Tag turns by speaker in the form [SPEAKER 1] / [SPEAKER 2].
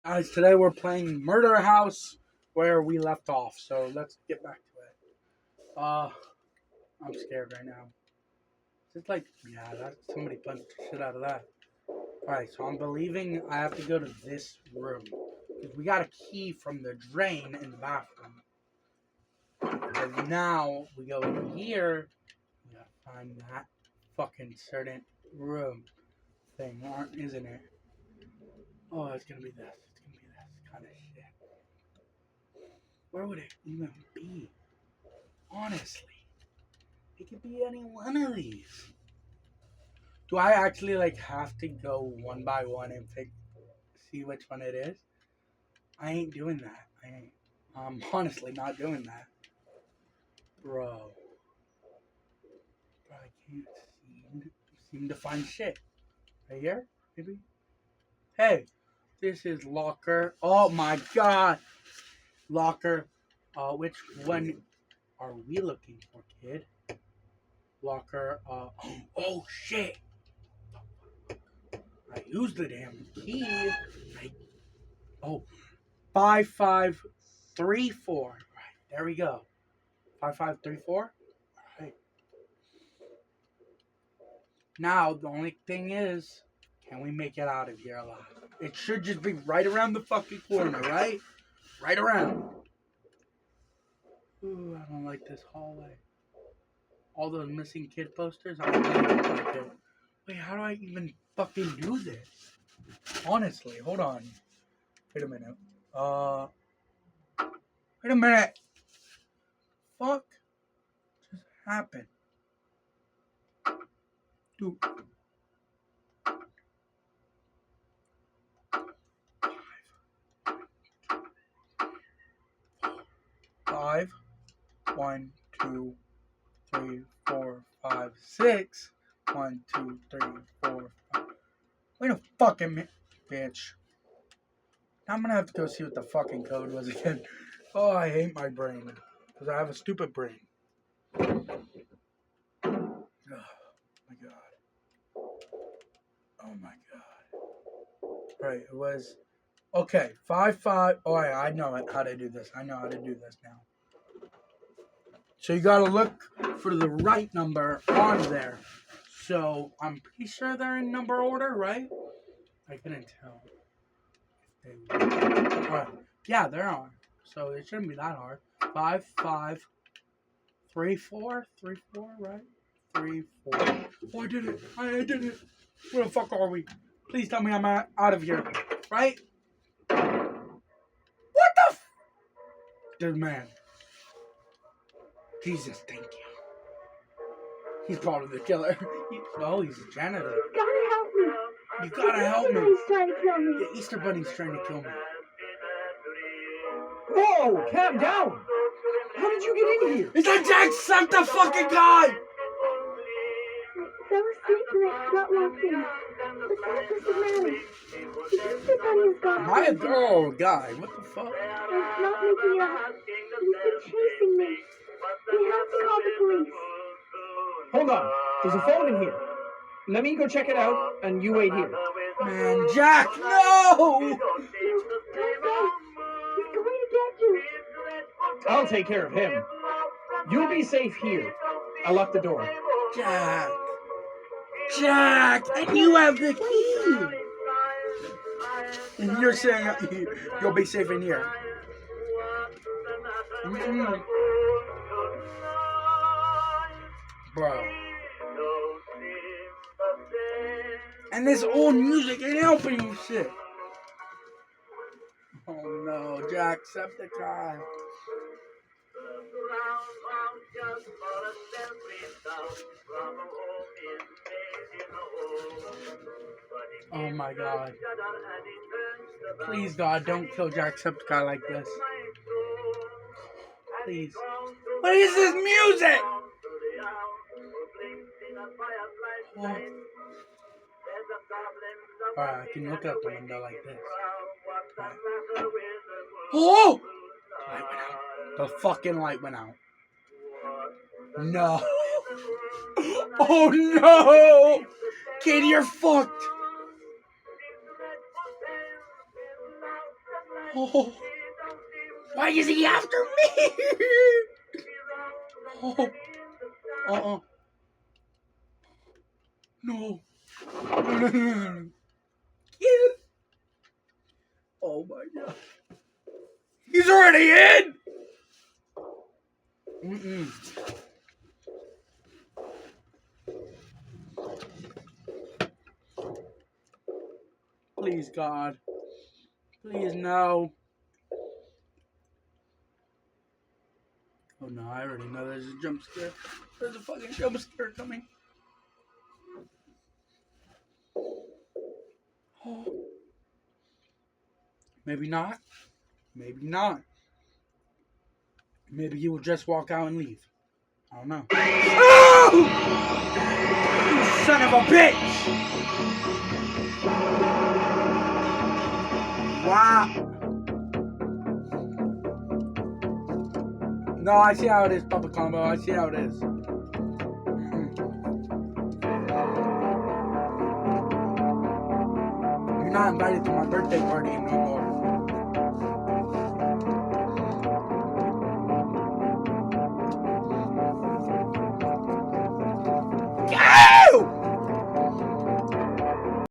[SPEAKER 1] Guys, today we're playing Murder House where we left off. So let's get back to it. I'm scared right now. It's like, yeah, somebody punched the shit out of that. Alright, so I'm believing I have to go to this room. Because we got a key from the drain in the bathroom. And now we go in here. We gotta find that fucking certain room thing, isn't it? Oh, it's gonna be this. It's gonna be this kind of shit. Where would it even be? Honestly, it could be any one of these. Do I actually have to go one by one and see which one it is? I ain't doing that. I'm honestly not doing that, bro. I can't seem to find shit. Right here, maybe. Hey, this is locker. Oh my god, locker. Which one are we looking for, kid? Locker. Oh shit. I used the damn key. 5534. Right, there we go. 5534. Right. Now the only thing is, can we make it out of here alive? It should just be right around the fucking corner, right? Right around. Ooh, I don't like this hallway. All those missing kid posters. I don't like it. Wait, how do I even fucking do this? Honestly, hold on. Wait a minute. Wait a minute. Fuck just happened? Dude. 5, 1, 2, 3, 4, 5, 6. 1, 2, 3, 4, 5. Wait a fucking minute, bitch. Now I'm gonna have to go see what the fucking code was again. Oh, I hate my brain. Because I have a stupid brain. Oh my god. Oh my god. Right, it was... Okay, 5, 5. Oh, yeah, I know how to do this. I know how to do this now. So you gotta look for the right number on there. So I'm pretty sure they're in number order, right? I couldn't tell. Alright. Yeah, they're on. So it shouldn't be that hard. 5, 5, 3, 4, 3, 4, right? 3, 4. Oh, I did it. I did it. Where the fuck are we? Please tell me I'm out of here. Right? What the f... Dude, man. Jesus, thank you. He's probably the killer. Oh, he's a janitor.
[SPEAKER 2] You gotta help me.
[SPEAKER 1] You gotta help me.
[SPEAKER 2] He's trying to kill me.
[SPEAKER 1] The Easter Bunny's trying to kill me.
[SPEAKER 3] Whoa, calm down. How did you get in here?
[SPEAKER 1] It's a Jacksepticeye fucking guy!
[SPEAKER 2] I fell asleep and I got locked in. But that doesn't matter. The Easter Bunny has got
[SPEAKER 1] My
[SPEAKER 2] me.
[SPEAKER 1] girl guy, what the fuck?
[SPEAKER 2] I'm not making it up. He's been chasing me. We have to call the police.
[SPEAKER 3] Hold on, there's a phone in here. Let me go check it out, and you wait here.
[SPEAKER 1] Man, Jack, no!
[SPEAKER 2] No, don't go. He's going to get you.
[SPEAKER 3] I'll take care of him. You'll be safe here. I'll lock the door.
[SPEAKER 1] Jack! Jack! And you have the key! And you're saying you'll be safe in here. Bro. And this old music ain't helping you shit. Oh no, Jacksepticeye. Oh my god. Please, God, don't kill Jacksepticeye like this. Please. What is this music? Oh. Alright, I can look out the window like this. Right. Oh! Light went out. The fucking light went out. No. Oh no! Kid, you're fucked. Oh, why is he after me? Oh, no. No. Kid. Oh my god. He's already in. Please, God. Please, no. Oh no, I already know there's a jump scare. There's a fucking jump scare coming. Oh. Maybe not. Maybe not. Maybe he will just walk out and leave. I don't know. Oh! You son of a bitch! Wow. No, I see how it is, Papa Combo. I see how it is. You're not invited to my birthday party no more.